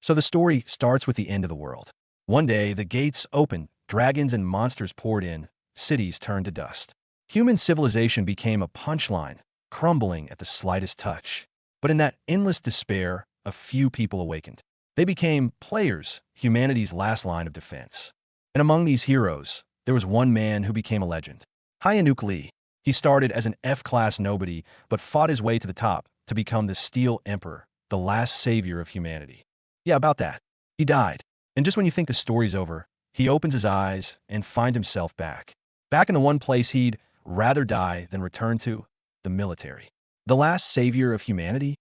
So the story starts with the end of the world. One day, the gates opened, dragons and monsters poured in, cities turned to dust. Human civilization became a punchline, crumbling at the slightest touch. But in that endless despair, a few people awakened. They became players, humanity's last line of defense. And among these heroes, there was one man who became a legend. Hyanuk Lee. He started as an F-class nobody, but fought his way to the top to become the Steel Emperor, the last savior of humanity. Yeah, about that. He died. And just when you think the story's over, he opens his eyes and finds himself back. Back in the one place he'd rather die than return to, the military. The last savior of humanity?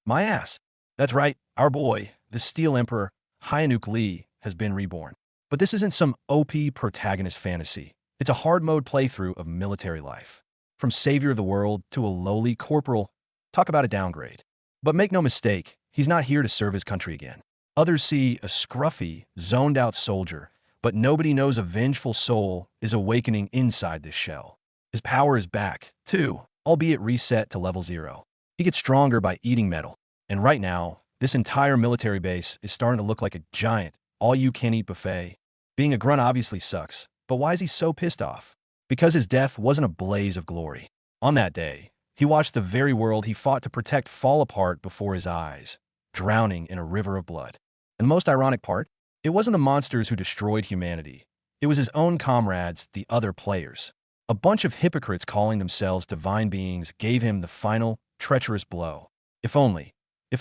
My ass. That's right, our boy, the Steel Emperor, Hyanuk Lee, has been reborn. But this isn't some OP protagonist fantasy. It's a hard mode playthrough of military life. From savior of the world to a lowly corporal, talk about a downgrade. But make no mistake, he's not here to serve his country again. Others see a scruffy, zoned-out soldier, but nobody knows a vengeful soul is awakening inside this shell. His power is back, too, albeit reset to level 0. He gets stronger by eating metal. And right now, this entire military base is starting to look like a giant, all-you-can-eat buffet. Being a grunt obviously sucks, but why is he so pissed off? Because his death wasn't a blaze of glory. On that day, he watched the very world he fought to protect fall apart before his eyes, drowning in a river of blood. And the most ironic part? It wasn't the monsters who destroyed humanity. It was his own comrades, the other players. A bunch of hypocrites calling themselves divine beings gave him the final, treacherous blow. If only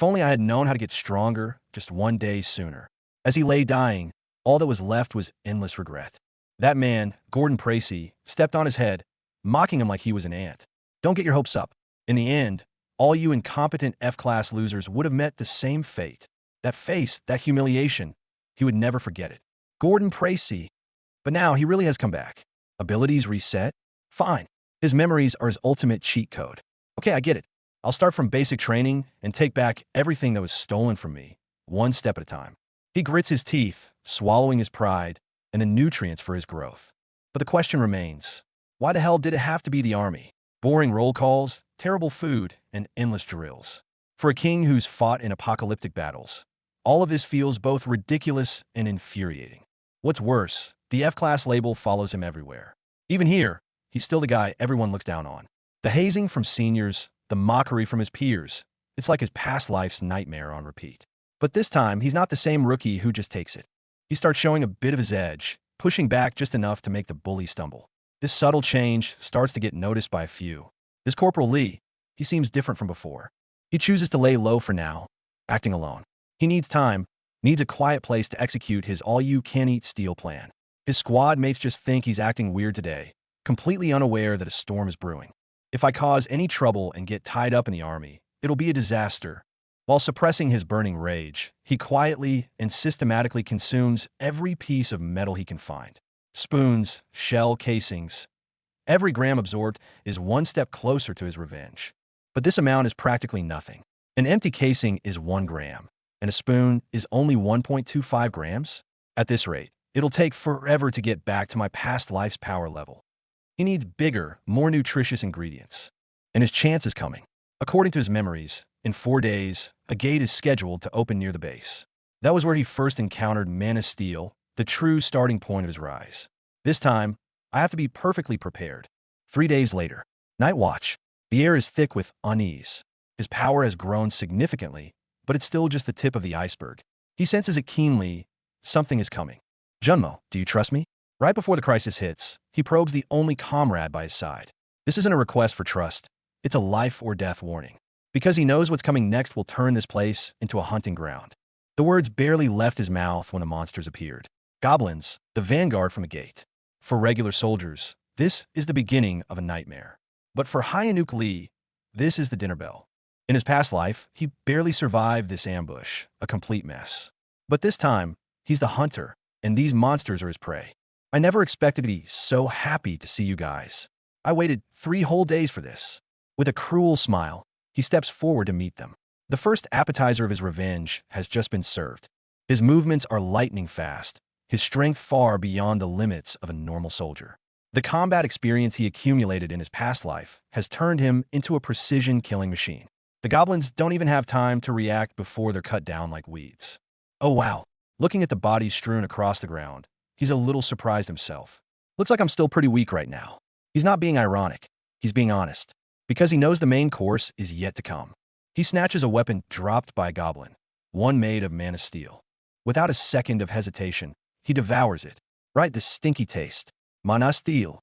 I had known how to get stronger just one day sooner. As he lay dying, all that was left was endless regret. That man, Gordon Precy, stepped on his head, mocking him like he was an ant. Don't get your hopes up. In the end, all you incompetent F-class losers would have met the same fate. That face, that humiliation, he would never forget it. Gordon Precy. But now he really has come back. Abilities reset? Fine. His memories are his ultimate cheat code. Okay, I get it. I'll start from basic training and take back everything that was stolen from me, one step at a time. He grits his teeth, swallowing his pride and the nutrients for his growth. But the question remains, why the hell did it have to be the army? Boring roll calls, terrible food, and endless drills. For a king who's fought in apocalyptic battles, all of this feels both ridiculous and infuriating. What's worse, the F-class label follows him everywhere. Even here, he's still the guy everyone looks down on. The hazing from seniors, the mockery from his peers, it's like his past life's nightmare on repeat. But this time, he's not the same rookie who just takes it. He starts showing a bit of his edge, pushing back just enough to make the bully stumble. This subtle change starts to get noticed by a few. This Corporal Lee, he seems different from before. He chooses to lay low for now, acting alone. He needs time, needs a quiet place to execute his all-you-can-eat steel plan. His squad mates just think he's acting weird today, completely unaware that a storm is brewing. If I cause any trouble and get tied up in the army, it'll be a disaster. While suppressing his burning rage, he quietly and systematically consumes every piece of metal he can find. Spoons, shell casings. Every gram absorbed is one step closer to his revenge. But this amount is practically nothing. An empty casing is 1 gram, and a spoon is only 1.25 grams? At this rate, it'll take forever to get back to my past life's power level. He needs bigger, more nutritious ingredients. And his chance is coming. According to his memories, in 4 days, a gate is scheduled to open near the base. That was where he first encountered Man of Steel, the true starting point of his rise. This time, I have to be perfectly prepared. 3 days later, night watch. The air is thick with unease. His power has grown significantly, but it's still just the tip of the iceberg. He senses it keenly. Something is coming. Junmo, do you trust me? Right before the crisis hits, he probes the only comrade by his side. This isn't a request for trust. It's a life or death warning. Because he knows what's coming next will turn this place into a hunting ground. The words barely left his mouth when the monsters appeared. Goblins, the vanguard from a gate. For regular soldiers, this is the beginning of a nightmare. But for Hyanuk Lee, this is the dinner bell. In his past life, he barely survived this ambush, a complete mess. But this time, he's the hunter, and these monsters are his prey. I never expected to be so happy to see you guys. I waited 3 whole days for this. With a cruel smile, he steps forward to meet them. The first appetizer of his revenge has just been served. His movements are lightning fast, his strength far beyond the limits of a normal soldier. The combat experience he accumulated in his past life has turned him into a precision killing machine. The goblins don't even have time to react before they're cut down like weeds. Oh wow. Looking at the bodies strewn across the ground, he's a little surprised himself. Looks like I'm still pretty weak right now. He's not being ironic. He's being honest. Because he knows the main course is yet to come. He snatches a weapon dropped by a goblin, one made of mana steel. Without a second of hesitation, he devours it. Right, the stinky taste. Mana steel.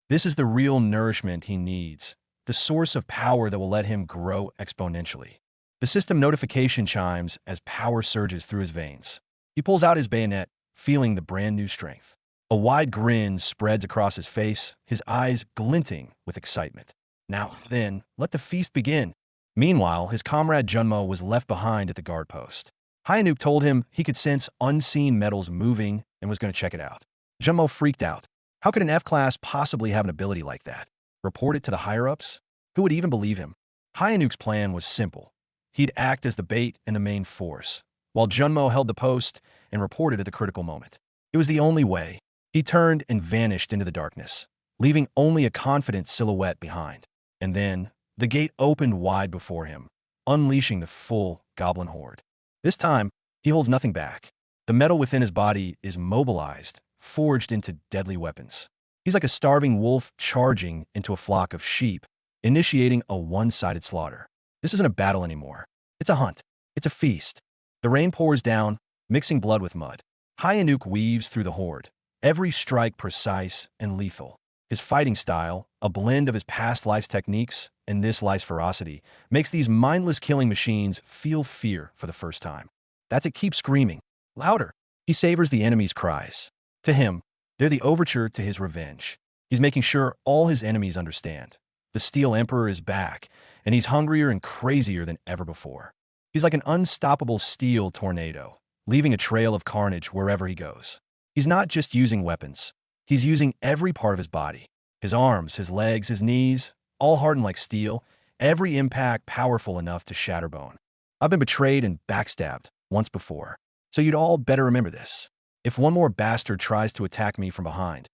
This is the real nourishment he needs, the source of power that will let him grow exponentially. The system notification chimes as power surges through his veins. He pulls out his bayonet, feeling the brand new strength. A wide grin spreads across his face, his eyes glinting with excitement. Now, then, let the feast begin. Meanwhile, his comrade Junmo was left behind at the guard post. Hyanuk told him he could sense unseen metals moving and was going to check it out. Junmo freaked out. How could an F-class possibly have an ability like that? Report it to the higher-ups? Who would even believe him? Hyanuk's plan was simple. He'd act as the bait and the main force, while Junmo held the post and reported at the critical moment. It was the only way. He turned and vanished into the darkness, leaving only a confident silhouette behind. And then, the gate opened wide before him, unleashing the full goblin horde. This time, he holds nothing back. The metal within his body is mobilized, forged into deadly weapons. He's like a starving wolf charging into a flock of sheep, initiating a one-sided slaughter. This isn't a battle anymore. It's a hunt. It's a feast. The rain pours down, mixing blood with mud. Hyanuk weaves through the horde, every strike precise and lethal. His fighting style, a blend of his past life's techniques and this life's ferocity, makes these mindless killing machines feel fear for the first time. That's it. Keep screaming. Louder. He savors the enemy's cries. To him, they're the overture to his revenge. He's making sure all his enemies understand. The Steel Emperor is back, and he's hungrier and crazier than ever before. He's like an unstoppable steel tornado, leaving a trail of carnage wherever he goes. He's not just using weapons. He's using every part of his body. His arms, his legs, his knees, all hardened like steel, every impact powerful enough to shatter bone. I've been betrayed and backstabbed once before, so you'd all better remember this. If one more bastard tries to attack me from behind,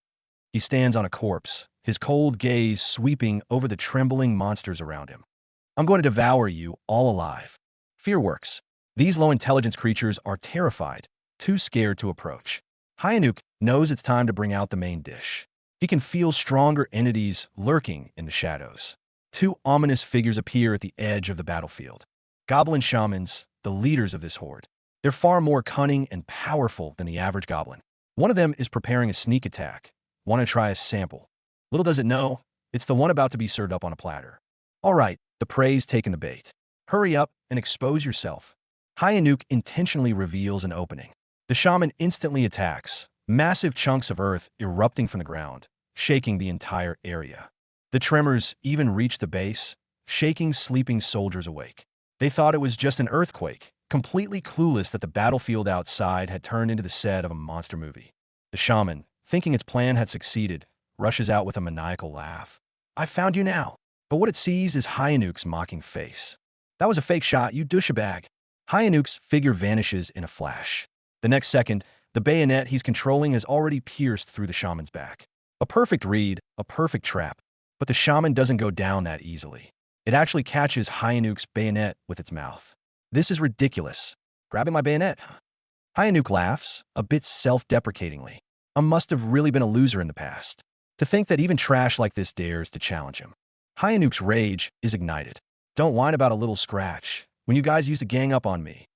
he stands on a corpse, his cold gaze sweeping over the trembling monsters around him. I'm going to devour you all alive. Fear works. These low-intelligence creatures are terrified, too scared to approach. Hyanuk knows it's time to bring out the main dish. He can feel stronger entities lurking in the shadows. Two ominous figures appear at the edge of the battlefield. Goblin shamans, the leaders of this horde. They're far more cunning and powerful than the average goblin. One of them is preparing a sneak attack. Want to try a sample. Little does it know, it's the one about to be served up on a platter. All right, the prey's taken the bait. Hurry up and expose yourself. Hyanuk intentionally reveals an opening. The shaman instantly attacks, massive chunks of earth erupting from the ground, shaking the entire area. The tremors even reach the base, shaking sleeping soldiers awake. They thought it was just an earthquake, completely clueless that the battlefield outside had turned into the set of a monster movie. The shaman, thinking its plan had succeeded, rushes out with a maniacal laugh. I found you now. But what it sees is Hyanuk's mocking face. That was a fake shot, you douchebag. Hyanuk's figure vanishes in a flash. The next second, the bayonet he's controlling has already pierced through the shaman's back. A perfect read, a perfect trap. But the shaman doesn't go down that easily. It actually catches Hyanuk's bayonet with its mouth. This is ridiculous. Grabbing my bayonet. Hyanuk laughs, a bit self-deprecatingly. I must have really been a loser in the past. To think that even trash like this dares to challenge him. Hyanuk's rage is ignited. Don't whine about a little scratch, when you guys used to gang up on me.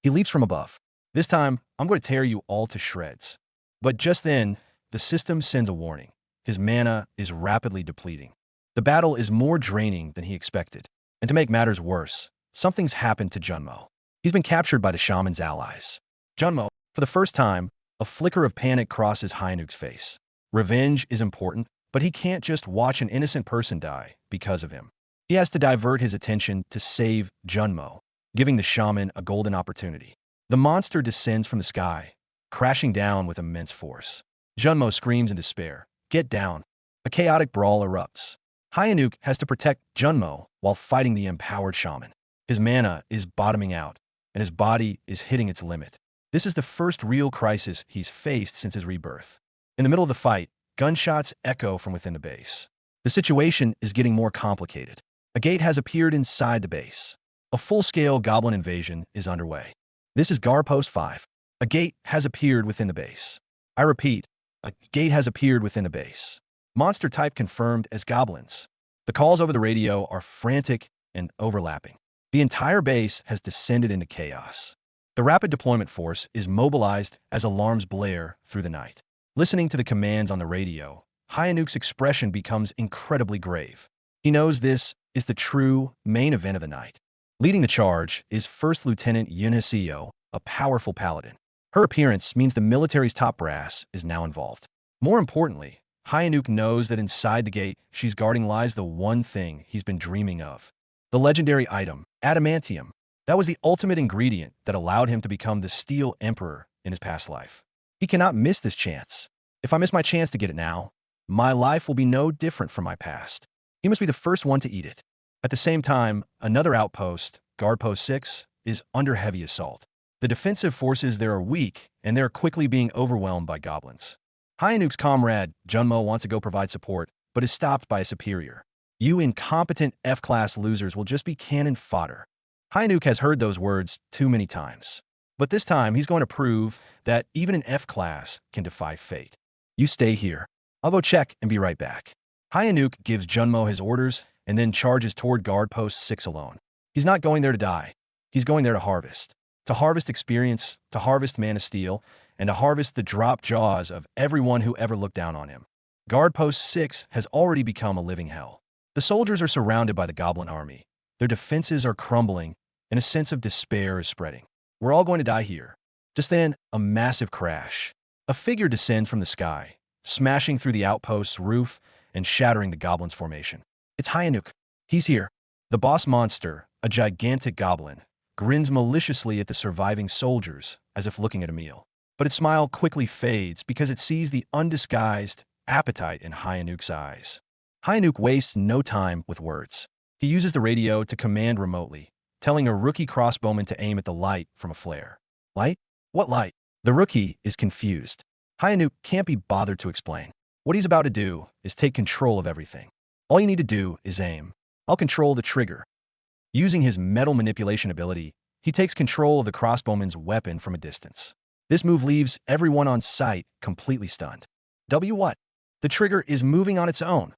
He leaps from above. This time, I'm going to tear you all to shreds. But just then, the system sends a warning. His mana is rapidly depleting. The battle is more draining than he expected. And to make matters worse, something's happened to Junmo. He's been captured by the shaman's allies. Junmo, for the first time, a flicker of panic crosses Hyanuk's face. Revenge is important, but he can't just watch an innocent person die because of him. He has to divert his attention to save Junmo, giving the shaman a golden opportunity. The monster descends from the sky, crashing down with immense force. Junmo screams in despair. Get down. A chaotic brawl erupts. Hyanuk has to protect Junmo while fighting the empowered shaman. His mana is bottoming out, and his body is hitting its limit. This is the first real crisis he's faced since his rebirth. In the middle of the fight, gunshots echo from within the base. The situation is getting more complicated. A gate has appeared inside the base. A full-scale goblin invasion is underway. This is Gar Post 5. A gate has appeared within the base. I repeat, a gate has appeared within the base. Monster type confirmed as goblins. The calls over the radio are frantic and overlapping. The entire base has descended into chaos. The rapid deployment force is mobilized as alarms blare through the night. Listening to the commands on the radio, Hyanuk's expression becomes incredibly grave. He knows this is the true main event of the night. Leading the charge is First Lieutenant Yunisio, a powerful paladin. Her appearance means the military's top brass is now involved. More importantly, Hyanuk knows that inside the gate she's guarding lies the one thing he's been dreaming of. The legendary item, adamantium. That was the ultimate ingredient that allowed him to become the Steel Emperor in his past life. He cannot miss this chance. If I miss my chance to get it now, my life will be no different from my past. He must be the first one to eat it. At the same time, another outpost, Guard Post 6, is under heavy assault. The defensive forces there are weak, and they're quickly being overwhelmed by goblins. Hyanuk's comrade, Junmo, wants to go provide support, but is stopped by a superior. You incompetent F-class losers will just be cannon fodder. Hyanuk has heard those words too many times. But this time, he's going to prove that even an F-class can defy fate. You stay here. I'll go check and be right back. Hyanuk gives Junmo his orders and then charges toward Guard Post 6 alone. He's not going there to die. He's going there to harvest. To harvest experience, to harvest mana steel, and to harvest the drop jaws of everyone who ever looked down on him. Guard Post 6 has already become a living hell. The soldiers are surrounded by the goblin army. Their defenses are crumbling, and a sense of despair is spreading. We're all going to die here. Just then, a massive crash. A figure descends from the sky, smashing through the outpost's roof and shattering the goblin's formation. It's Hyanuk. He's here. The boss monster, a gigantic goblin, grins maliciously at the surviving soldiers as if looking at a meal. But its smile quickly fades because it sees the undisguised appetite in Hyanuk's eyes. Hyanuk wastes no time with words. He uses the radio to command remotely, telling a rookie crossbowman to aim at the light from a flare. Light? What light? The rookie is confused. Hyanuk can't be bothered to explain. What he's about to do is take control of everything. All you need to do is aim. I'll control the trigger. Using his metal manipulation ability, he takes control of the crossbowman's weapon from a distance. This move leaves everyone on site completely stunned. What? The trigger is moving on its own.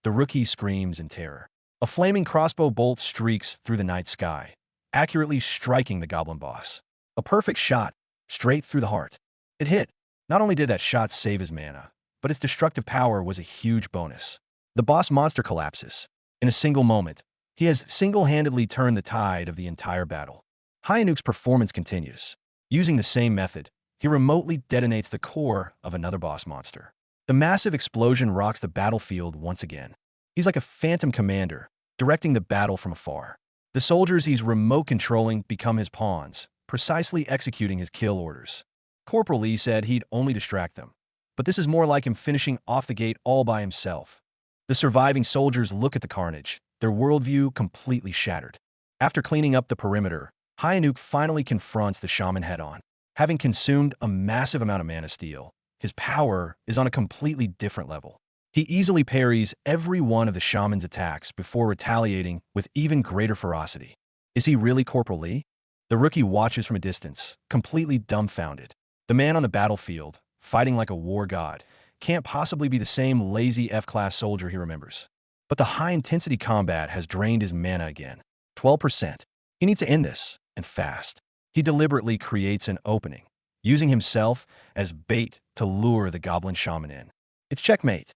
The rookie screams in terror. A flaming crossbow bolt streaks through the night sky, accurately striking the goblin boss. A perfect shot, straight through the heart. It hit. Not only did that shot save his mana, but its destructive power was a huge bonus. The boss monster collapses. In a single moment, he has single-handedly turned the tide of the entire battle. Hyanuk's performance continues. Using the same method, he remotely detonates the core of another boss monster. The massive explosion rocks the battlefield once again. He's like a phantom commander, directing the battle from afar. The soldiers he's remote controlling become his pawns, precisely executing his kill orders. Corporal Lee said he'd only distract them, but this is more like him finishing off the gate all by himself. The surviving soldiers look at the carnage, their worldview completely shattered. After cleaning up the perimeter, Hyanuk finally confronts the shaman head-on. Having consumed a massive amount of mana steel, his power is on a completely different level. He easily parries every one of the shaman's attacks before retaliating with even greater ferocity. Is he really Corporal Lee? The rookie watches from a distance, completely dumbfounded. The man on the battlefield, fighting like a war god, can't possibly be the same lazy F-class soldier he remembers. But the high-intensity combat has drained his mana again. 12%. He needs to end this, and fast. He deliberately creates an opening, using himself as bait to lure the goblin shaman in. It's checkmate.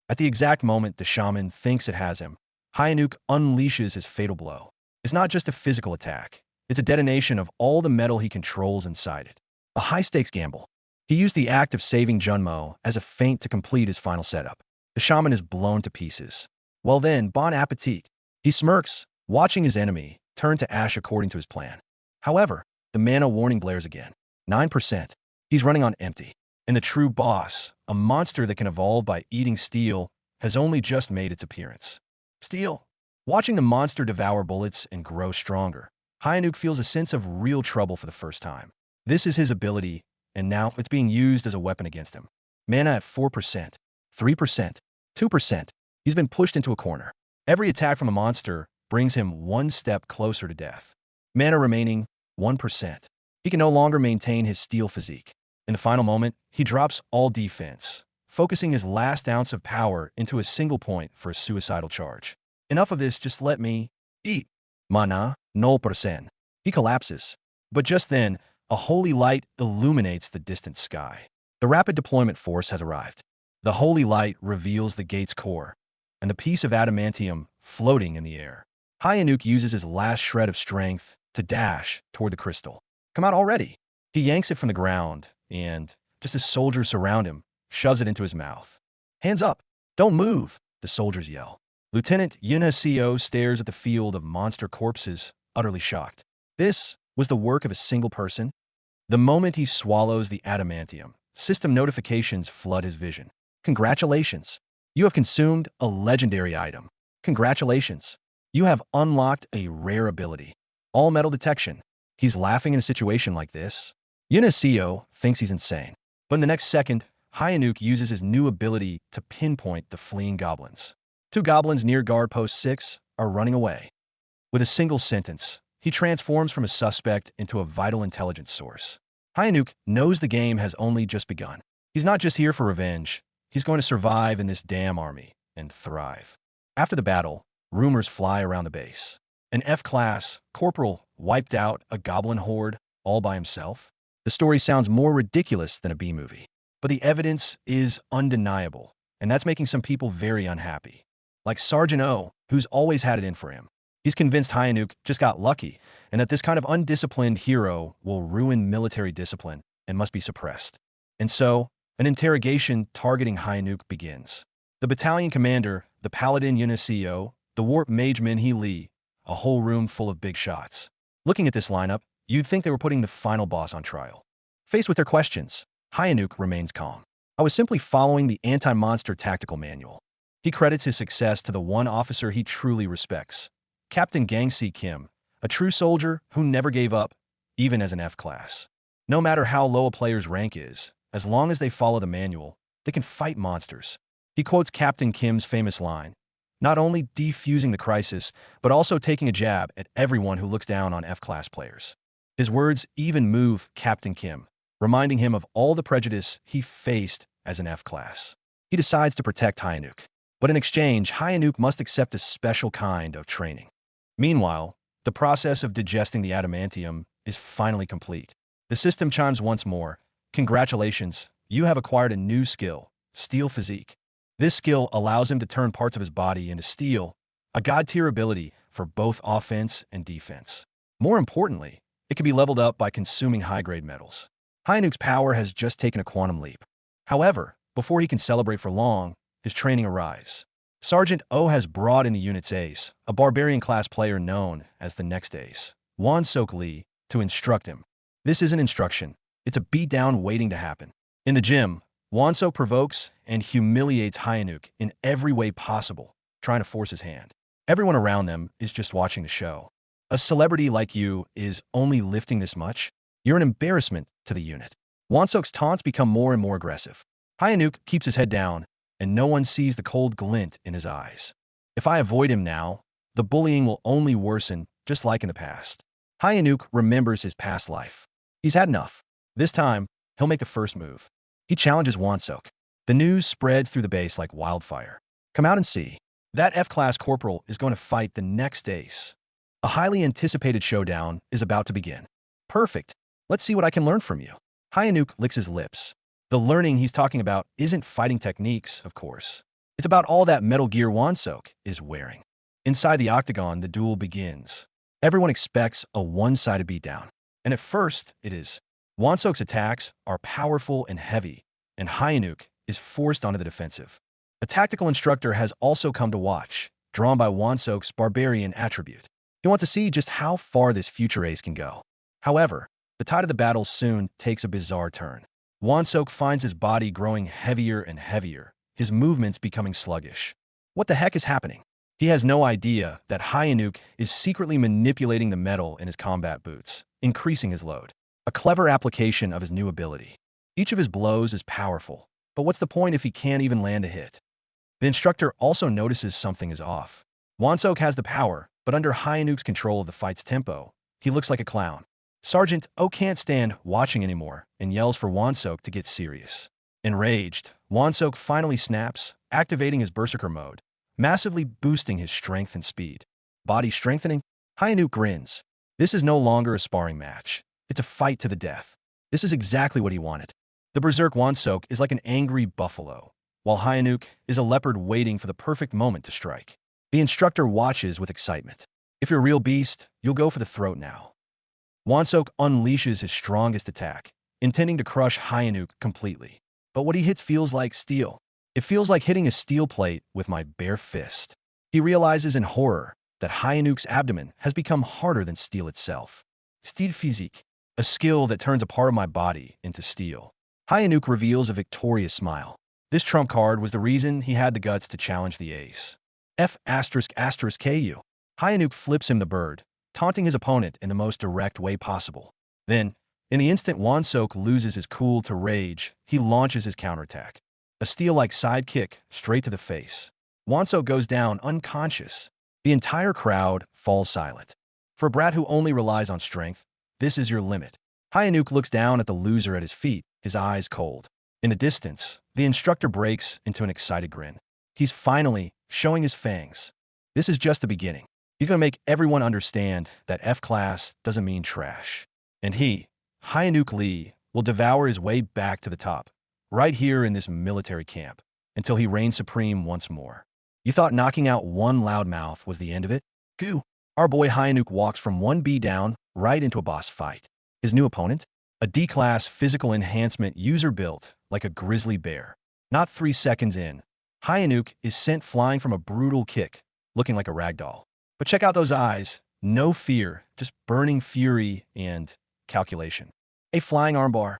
At the exact moment the shaman thinks it has him, Hyanuk unleashes his fatal blow. It's not just a physical attack. It's a detonation of all the metal he controls inside it. A high-stakes gamble. He used the act of saving Junmo as a feint to complete his final setup. The shaman is blown to pieces. Well then, bon appetit. He smirks, watching his enemy turn to ash according to his plan. However, the mana warning blares again. 9%. He's running on empty. And the true boss, a monster that can evolve by eating steel, has only just made its appearance. Steel. Watching the monster devour bullets and grow stronger, Hyanuk feels a sense of real trouble for the first time. This is his ability, and now it's being used as a weapon against him. Mana at 4%, 3%, 2%. He's been pushed into a corner. Every attack from a monster brings him one step closer to death. Mana remaining, 1%. He can no longer maintain his steel physique. In the final moment, he drops all defense, focusing his last ounce of power into a single point for a suicidal charge. Enough of this, just let me eat. Mana, 0%. He collapses. But just then, a holy light illuminates the distant sky. The rapid deployment force has arrived. The holy light reveals the gate's core, and the piece of adamantium floating in the air. Hyanuk uses his last shred of strength to dash toward the crystal. Come out already. He yanks it from the ground, and, just as soldiers surround him, shoves it into his mouth. Hands up! Don't move! The soldiers yell. Lieutenant Yunhaseo stares at the field of monster corpses, utterly shocked. This was the work of a single person? The moment he swallows the adamantium, system notifications flood his vision. Congratulations! You have consumed a legendary item. Congratulations! You have unlocked a rare ability. All metal detection. He's laughing in a situation like this. Yunhaseo thinks he's insane. But in the next second, Hyanuk uses his new ability to pinpoint the fleeing goblins. 2 goblins near guard post 6 are running away. With a single sentence, he transforms from a suspect into a vital intelligence source. Hyanuk knows the game has only just begun. He's not just here for revenge. He's going to survive in this damn army and thrive. After the battle, rumors fly around the base. An F-class corporal wiped out a goblin horde all by himself. The story sounds more ridiculous than a B-movie. But the evidence is undeniable, and that's making some people very unhappy. Like Sergeant O, who's always had it in for him. He's convinced Hyanuk just got lucky, and that this kind of undisciplined hero will ruin military discipline and must be suppressed. And so, an interrogation targeting Hyanuk begins. The battalion commander, the paladin Yunhaseo, the warp mage Minhee Lee, a whole room full of big shots. Looking at this lineup, you'd think they were putting the final boss on trial. Faced with their questions, Hyanuk remains calm. I was simply following the anti-monster tactical manual. He credits his success to the one officer he truly respects, Captain Gangsi Kim, a true soldier who never gave up, even as an F-class. No matter how low a player's rank is, as long as they follow the manual, they can fight monsters. He quotes Captain Kim's famous line, not only defusing the crisis, but also taking a jab at everyone who looks down on F-class players. His words even move Captain Kim, reminding him of all the prejudice he faced as an F-class. He decides to protect Hyanuk. But in exchange, Hyanuk must accept a special kind of training. Meanwhile, the process of digesting the adamantium is finally complete. The system chimes once more. Congratulations, you have acquired a new skill, Steel Physique. This skill allows him to turn parts of his body into steel, a god-tier ability for both offense and defense. More importantly, it can be leveled up by consuming high-grade metals. Hyanuk's power has just taken a quantum leap. However, before he can celebrate for long, his training arrives. Sergeant O has brought in the unit's ace, a barbarian-class player known as the Next Ace, Won-Sok Lee, to instruct him. This isn't instruction. It's a beatdown waiting to happen. In the gym, Won-Sok provokes and humiliates Hyanuk in every way possible, trying to force his hand. Everyone around them is just watching the show. A celebrity like you is only lifting this much? You're an embarrassment to the unit. Won-Sok's taunts become more and more aggressive. Hyanuk keeps his head down, and no one sees the cold glint in his eyes. If I avoid him now, the bullying will only worsen, just like in the past. Hyanuk remembers his past life. He's had enough. This time, he'll make the first move. He challenges Won-Sok. The news spreads through the base like wildfire. Come out and see. That F-class corporal is going to fight the Next Ace. A highly anticipated showdown is about to begin. Perfect. Let's see what I can learn from you. Hyanuk licks his lips. The learning he's talking about isn't fighting techniques, of course. It's about all that Metal Gear Won-Sok is wearing. Inside the octagon, the duel begins. Everyone expects a one-sided beatdown. And at first, it is. Won-Sok's attacks are powerful and heavy, and Hyanuk is forced onto the defensive. A tactical instructor has also come to watch, drawn by Won-Sok's barbarian attribute. He wants to see just how far this future ace can go. However, the tide of the battle soon takes a bizarre turn. Won-Sok finds his body growing heavier and heavier, his movements becoming sluggish. What the heck is happening? He has no idea that Hyanuk is secretly manipulating the metal in his combat boots, increasing his load. A clever application of his new ability. Each of his blows is powerful, but what's the point if he can't even land a hit? The instructor also notices something is off. Won-Sok has the power, but under Hyanuk's control of the fight's tempo, he looks like a clown. Sergeant O can't stand watching anymore and yells for Wonsok to get serious. Enraged, Wonsok finally snaps, activating his berserker mode, massively boosting his strength and speed. Body strengthening, Hyanuk grins. This is no longer a sparring match. It's a fight to the death. This is exactly what he wanted. The berserk Wonsok is like an angry buffalo, while Hyanuk is a leopard waiting for the perfect moment to strike. The instructor watches with excitement. If you're a real beast, you'll go for the throat now. Wonsok unleashes his strongest attack, intending to crush Hyanuk completely. But what he hits feels like steel. It feels like hitting a steel plate with my bare fist. He realizes in horror that Hyanuk's abdomen has become harder than steel itself. Steel physique, a skill that turns a part of my body into steel. Hyanuk reveals a victorious smile. This trump card was the reason he had the guts to challenge the ace. F********. Hyanuk flips him the bird, taunting his opponent in the most direct way possible. Then, in the instant Wonsok loses his cool to rage, he launches his counterattack. A steel-like side kick straight to the face. Wonsok goes down unconscious. The entire crowd falls silent. For a brat who only relies on strength, this is your limit. Hyanuk looks down at the loser at his feet, his eyes cold. In the distance, the instructor breaks into an excited grin. He's finally showing his fangs. This is just the beginning. He's going to make everyone understand that F-class doesn't mean trash. And he, Hyanuk Lee, will devour his way back to the top, right here in this military camp, until he reigns supreme once more. You thought knocking out one loudmouth was the end of it? Goo! Our boy Hyanuk walks from one B down right into a boss fight. His new opponent? A D-class physical enhancement user built like a grizzly bear. Not 3 seconds in, Hyanuk is sent flying from a brutal kick, looking like a ragdoll. But check out those eyes. No fear, just burning fury and calculation. A flying armbar.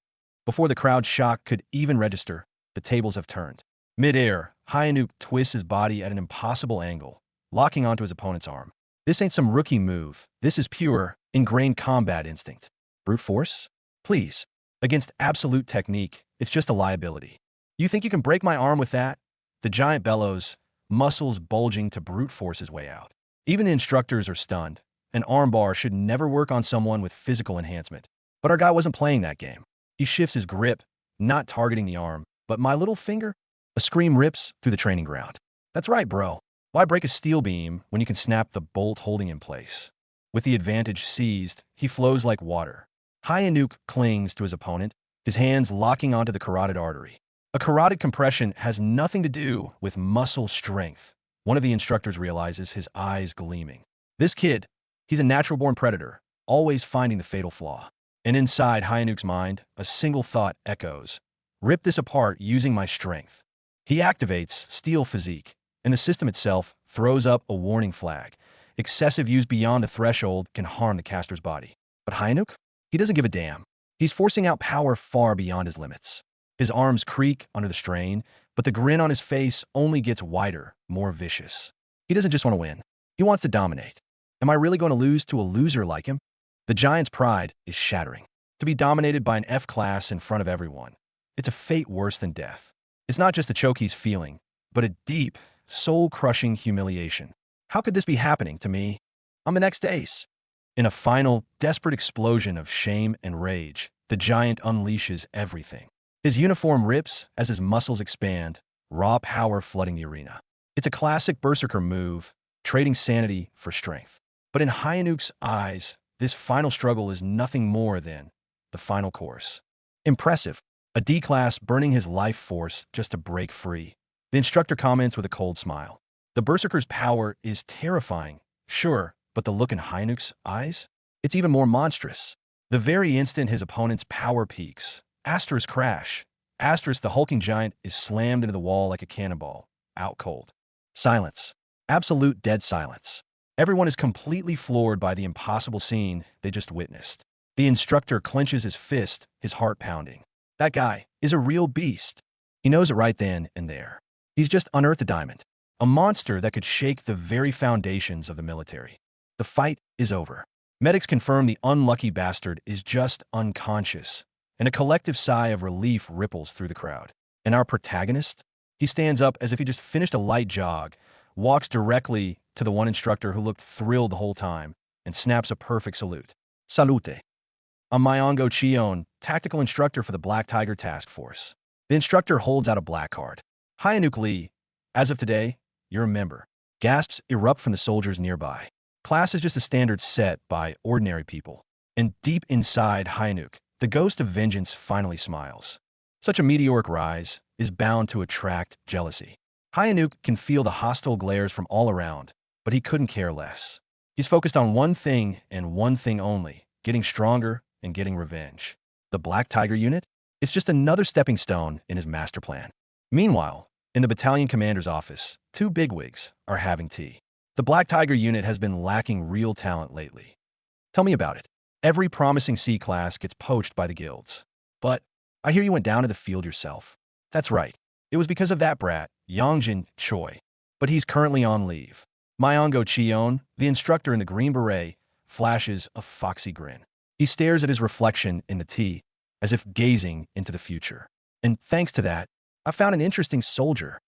Before the crowd's shock could even register, the tables have turned. Mid-air, Hyanuk twists his body at an impossible angle, locking onto his opponent's arm. This ain't some rookie move. This is pure, ingrained combat instinct. Brute force? Please. Against absolute technique, it's just a liability. You think you can break my arm with that? The giant bellows, muscles bulging to brute force his way out. Even the instructors are stunned. An armbar should never work on someone with physical enhancement. But our guy wasn't playing that game. He shifts his grip, not targeting the arm, but my little finger. A scream rips through the training ground. That's right, bro. Why break a steel beam when you can snap the bolt holding in place? With the advantage seized, he flows like water. Hyanuk clings to his opponent, his hands locking onto the carotid artery. A carotid compression has nothing to do with muscle strength. One of the instructors realizes, his eyes gleaming. This kid, he's a natural-born predator, always finding the fatal flaw. And inside Hyanuk's mind, a single thought echoes. Rip this apart using my strength. He activates steel physique, and the system itself throws up a warning flag. Excessive use beyond the threshold can harm the caster's body. But Hyanuk? He doesn't give a damn. He's forcing out power far beyond his limits. His arms creak under the strain, but the grin on his face only gets wider, more vicious. He doesn't just want to win. He wants to dominate. Am I really going to lose to a loser like him? The giant's pride is shattering. To be dominated by an F-class in front of everyone. It's a fate worse than death. It's not just a choke he's feeling, but a deep, soul-crushing humiliation. How could this be happening to me? I'm the next ace. In a final, desperate explosion of shame and rage, the giant unleashes everything. His uniform rips as his muscles expand, raw power flooding the arena. It's a classic berserker move, trading sanity for strength. But in Hyanuk's eyes, this final struggle is nothing more than the final course. Impressive. A D-class burning his life force just to break free. The instructor comments with a cold smile. The berserker's power is terrifying, sure, but the look in Hyanuk's eyes? It's even more monstrous. The very instant his opponent's power peaks, Asterisk crash. Asterisk the hulking giant is slammed into the wall like a cannonball, out cold. Silence. Absolute dead silence. Everyone is completely floored by the impossible scene they just witnessed. The instructor clenches his fist, his heart pounding. That guy is a real beast. He knows it right then and there. He's just unearthed a diamond. A monster that could shake the very foundations of the military. The fight is over. Medics confirm the unlucky bastard is just unconscious, and a collective sigh of relief ripples through the crowd. And our protagonist? He stands up as if he just finished a light jog, walks directly to the one instructor who looked thrilled the whole time, and snaps a perfect salute. Salute. I'm Myongo Chion, tactical instructor for the Black Tiger Task Force. The instructor holds out a black card. Hi, Anouk Lee. As of today, you're a member. Gasps erupt from the soldiers nearby. Class is just a standard set by ordinary people. And deep inside Hyunuk, the ghost of vengeance finally smiles. Such a meteoric rise is bound to attract jealousy. Hyunuk can feel the hostile glares from all around, but he couldn't care less. He's focused on one thing and one thing only, getting stronger and getting revenge. The Black Tiger unit? It's just another stepping stone in his master plan. Meanwhile, in the battalion commander's office, two bigwigs are having tea. The Black Tiger unit has been lacking real talent lately. Tell me about it. Every promising C-class gets poached by the guilds. But I hear you went down to the field yourself. That's right. It was because of that brat, Yongjin Choi. But he's currently on leave. Myongo Chion, the instructor in the green beret, flashes a foxy grin. He stares at his reflection in the tea, as if gazing into the future. And thanks to that, I found an interesting soldier.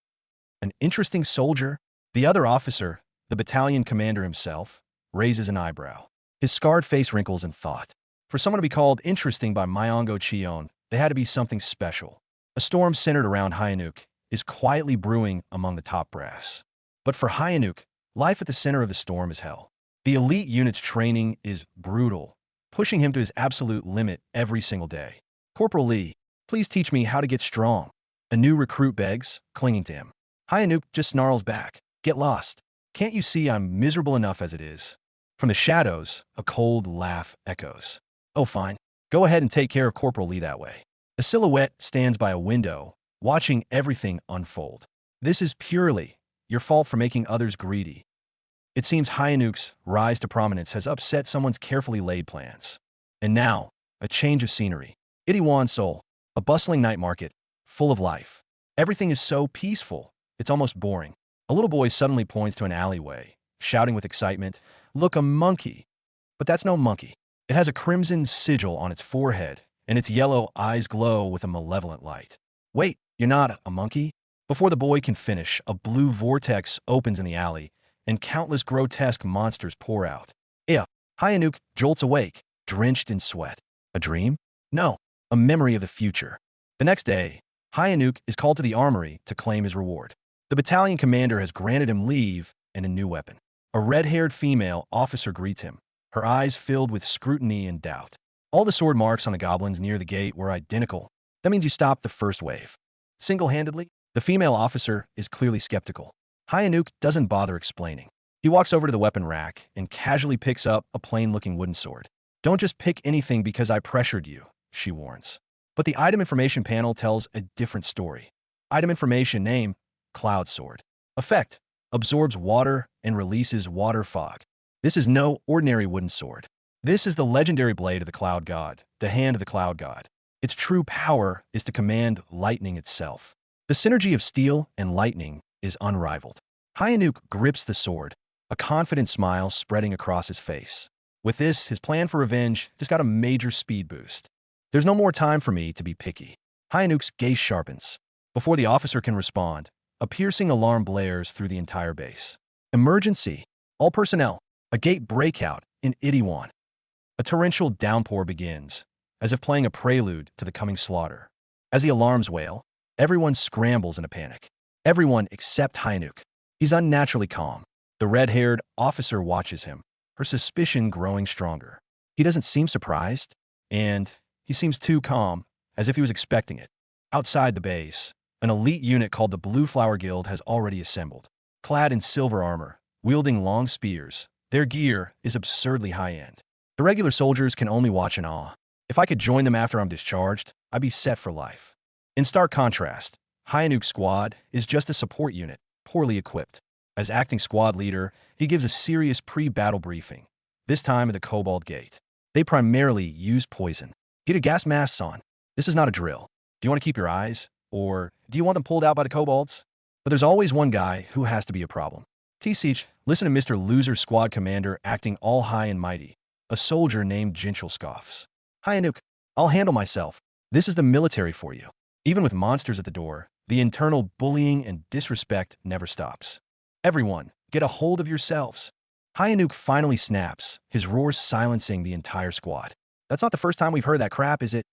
An interesting soldier? The other officer, the battalion commander himself, raises an eyebrow. His scarred face wrinkles in thought. For someone to be called interesting by Myongo Chion, they had to be something special. A storm centered around Hyunuk is quietly brewing among the top brass. But for Hyunuk, life at the center of the storm is hell. The elite unit's training is brutal, pushing him to his absolute limit every single day. Corporal Lee, please teach me how to get strong. A new recruit begs, clinging to him. Hyunuk just snarls back. Get lost. Can't you see I'm miserable enough as it is? From the shadows, a cold laugh echoes. Oh, fine. Go ahead and take care of Corporal Lee that way. A silhouette stands by a window, watching everything unfold. This is purely your fault for making others greedy. It seems Hyunuk's rise to prominence has upset someone's carefully laid plans. And now, a change of scenery. Itaewon Seoul, a bustling night market, full of life. Everything is so peaceful, it's almost boring. A little boy suddenly points to an alleyway, shouting with excitement, "Look, a monkey!" But that's no monkey. It has a crimson sigil on its forehead, and its yellow eyes glow with a malevolent light. Wait, you're not a monkey? Before the boy can finish, a blue vortex opens in the alley, and countless grotesque monsters pour out. Hyunuk jolts awake, drenched in sweat. A dream? No, a memory of the future. The next day, Hyunuk is called to the armory to claim his reward. The battalion commander has granted him leave and a new weapon. A red-haired female officer greets him, her eyes filled with scrutiny and doubt. All the sword marks on the goblins near the gate were identical. That means you stopped the first wave. Single-handedly, the female officer is clearly skeptical. Hyunuk doesn't bother explaining. He walks over to the weapon rack and casually picks up a plain-looking wooden sword. Don't just pick anything because I pressured you, she warns. But the item information panel tells a different story. Item information name, Cloud Sword. Effect, absorbs water and releases water fog. This is no ordinary wooden sword. This is the legendary blade of the Cloud God, the hand of the Cloud God. Its true power is to command lightning itself. The synergy of steel and lightning is unrivaled. Hyunuk grips the sword, a confident smile spreading across his face. With this, his plan for revenge just got a major speed boost. There's no more time for me to be picky. Hyunuk's gaze sharpens. Before the officer can respond, a piercing alarm blares through the entire base. Emergency! All personnel! A gate breakout in Itaewon. A torrential downpour begins, as if playing a prelude to the coming slaughter. As the alarms wail, everyone scrambles in a panic. Everyone except Hyunuk. He's unnaturally calm. The red-haired officer watches him, her suspicion growing stronger. He doesn't seem surprised, and he seems too calm, as if he was expecting it. Outside the base, an elite unit called the Blue Flower Guild has already assembled. Clad in silver armor, wielding long spears, their gear is absurdly high-end. The regular soldiers can only watch in awe. If I could join them after I'm discharged, I'd be set for life. In stark contrast, Hyunuk's squad is just a support unit, poorly equipped. As acting squad leader, he gives a serious pre-battle briefing, this time at the Cobalt Gate. They primarily use poison. Get your gas masks on. This is not a drill. Do you want to keep your eyes? Or do you want them pulled out by the kobolds? But there's always one guy who has to be a problem. T-Siege, listen to Mr. Loser Squad Commander acting all high and mighty. A soldier named Jinchel scoffs. Hyunuk, I'll handle myself. This is the military for you. Even with monsters at the door, the internal bullying and disrespect never stops. Everyone, get a hold of yourselves. Hyunuk finally snaps, his roar silencing the entire squad. That's not the first time we've heard that crap, is it?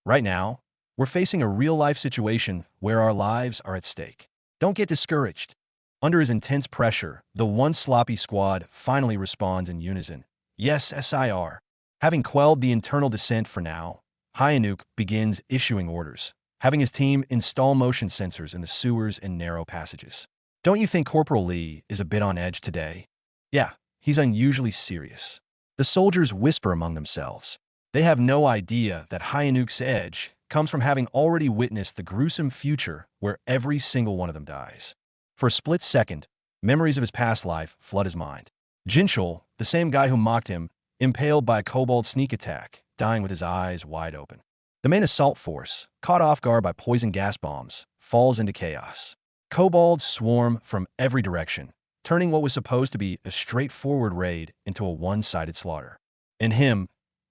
Right now, we're facing a real-life situation where our lives are at stake. Don't get discouraged. Under his intense pressure, the one sloppy squad finally responds in unison. Yes, SIR. Having quelled the internal dissent for now, Hyanuk begins issuing orders, having his team install motion sensors in the sewers and narrow passages. Don't you think Corporal Lee is a bit on edge today? Yeah, he's unusually serious. The soldiers whisper among themselves. They have no idea that Hyanuk's edge comes from having already witnessed the gruesome future where every single one of them dies. For a split second, memories of his past life flood his mind. Jinchul, the same guy who mocked him, impaled by a kobold sneak attack, dying with his eyes wide open. The main assault force, caught off guard by poison gas bombs, falls into chaos. Kobolds swarm from every direction, turning what was supposed to be a straightforward raid into a one-sided slaughter. And him,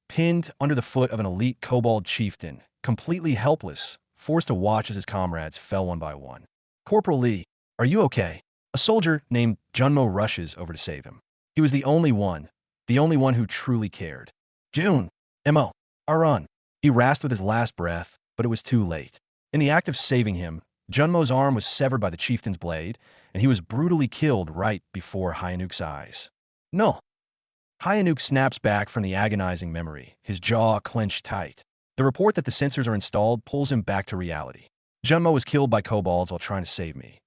pinned under the foot of an elite kobold chieftain, completely helpless, forced to watch as his comrades fell one by one. Corporal Lee, are you okay? A soldier named Junmo rushes over to save him. He was the only one who truly cared. June, M.O., run. He rasped with his last breath, but it was too late. In the act of saving him, Junmo's arm was severed by the chieftain's blade, and he was brutally killed right before Hyanuk's eyes. No. Hyanuk snaps back from the agonizing memory, his jaw clenched tight. The report that the sensors are installed pulls him back to reality. Junmo was killed by kobolds while trying to save me.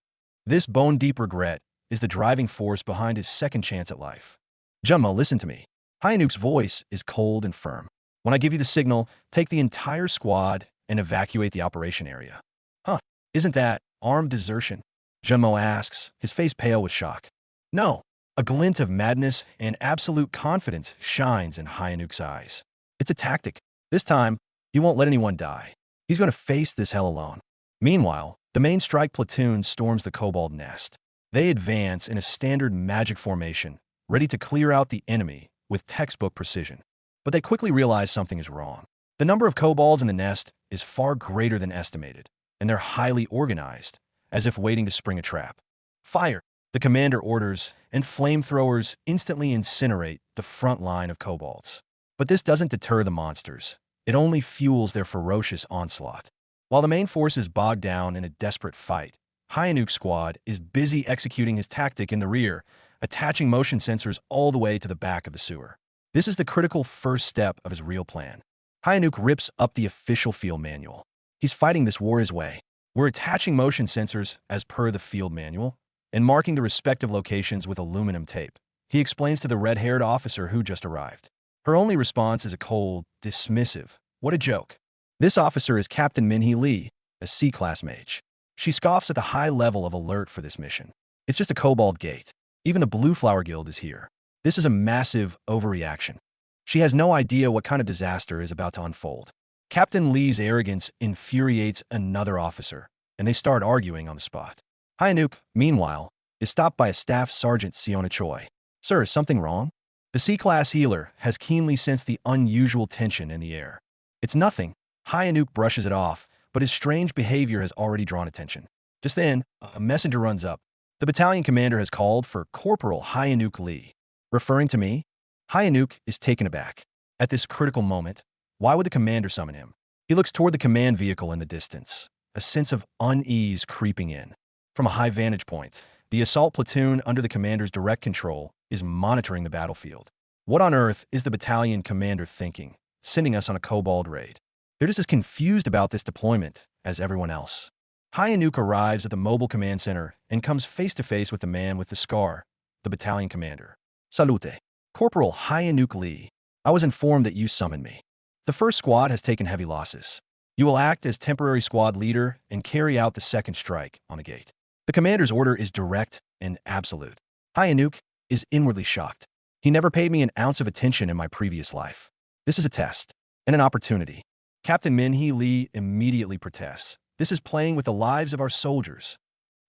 This bone-deep regret is the driving force behind his second chance at life. Junmo, listen to me. Hyanuk's voice is cold and firm. When I give you the signal, take the entire squad and evacuate the operation area. Huh, isn't that armed desertion? Junmo asks, his face pale with shock. No, a glint of madness and absolute confidence shines in Hyanuk's eyes. It's a tactic. This time, he won't let anyone die. He's going to face this hell alone. Meanwhile, the main strike platoon storms the kobold nest. They advance in a standard magic formation, ready to clear out the enemy with textbook precision. But they quickly realize something is wrong. The number of kobolds in the nest is far greater than estimated, and they're highly organized, as if waiting to spring a trap. Fire! The commander orders, and flamethrowers instantly incinerate the front line of kobolds. But this doesn't deter the monsters. It only fuels their ferocious onslaught. While the main force is bogged down in a desperate fight, Hyanuk's squad is busy executing his tactic in the rear, attaching motion sensors all the way to the back of the sewer. This is the critical first step of his real plan. Hyanuk rips up the official field manual. He's fighting this war his way. We're attaching motion sensors as per the field manual and marking the respective locations with aluminum tape. He explains to the red-haired officer who just arrived. Her only response is a cold, dismissive, "What a joke." This officer is Captain Minhee Lee, a C-class mage. She scoffs at the high level of alert for this mission. It's just a kobold gate. Even the Blue Flower Guild is here. This is a massive overreaction. She has no idea what kind of disaster is about to unfold. Captain Lee's arrogance infuriates another officer, and they start arguing on the spot. Hyanuk, meanwhile, is stopped by a Staff Sergeant Siona Choi. "Sir, is something wrong?" The C-class healer has keenly sensed the unusual tension in the air. "It's nothing." Hyanuk brushes it off, but his strange behavior has already drawn attention. Just then, a messenger runs up. The battalion commander has called for Corporal Hyanuk Lee. Referring to me? Hyanuk is taken aback. At this critical moment, why would the commander summon him? He looks toward the command vehicle in the distance, a sense of unease creeping in. From a high vantage point, the assault platoon under the commander's direct control is monitoring the battlefield. What on earth is the battalion commander thinking, sending us on a kobold raid? They're just as confused about this deployment as everyone else. Hyanuk arrives at the mobile command center and comes face to face with the man with the scar, the battalion commander. "Salute. Corporal Hyanuk Lee. I was informed that you summoned me. The first squad has taken heavy losses. You will act as temporary squad leader and carry out the second strike on the gate." The commander's order is direct and absolute. Hyanuk is inwardly shocked. He never paid me an ounce of attention in my previous life. This is a test and an opportunity. Captain Minhee Lee immediately protests. This is playing with the lives of our soldiers.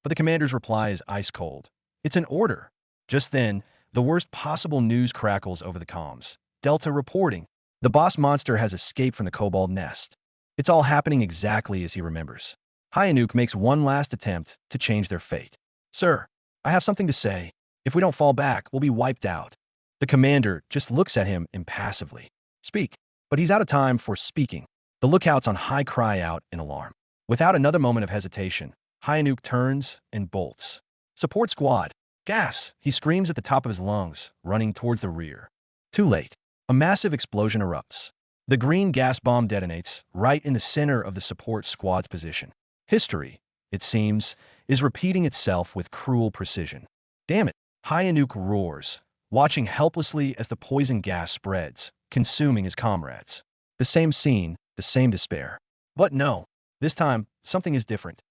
But the commander's reply is ice cold. It's an order. Just then, the worst possible news crackles over the comms. Delta reporting. The boss monster has escaped from the kobold nest. It's all happening exactly as he remembers. Hyanuk makes one last attempt to change their fate. "Sir, I have something to say. If we don't fall back, we'll be wiped out." The commander just looks at him impassively. "Speak." But he's out of time for speaking. The lookouts on high cry out in alarm. Without another moment of hesitation, Hyanuk turns and bolts. Support squad. Gas! He screams at the top of his lungs, running towards the rear. Too late. A massive explosion erupts. The green gas bomb detonates right in the center of the support squad's position. History, it seems, is repeating itself with cruel precision. Damn it! Hyanuk roars, watching helplessly as the poison gas spreads, consuming his comrades. The same scene, the same despair. But no, this time, something is different.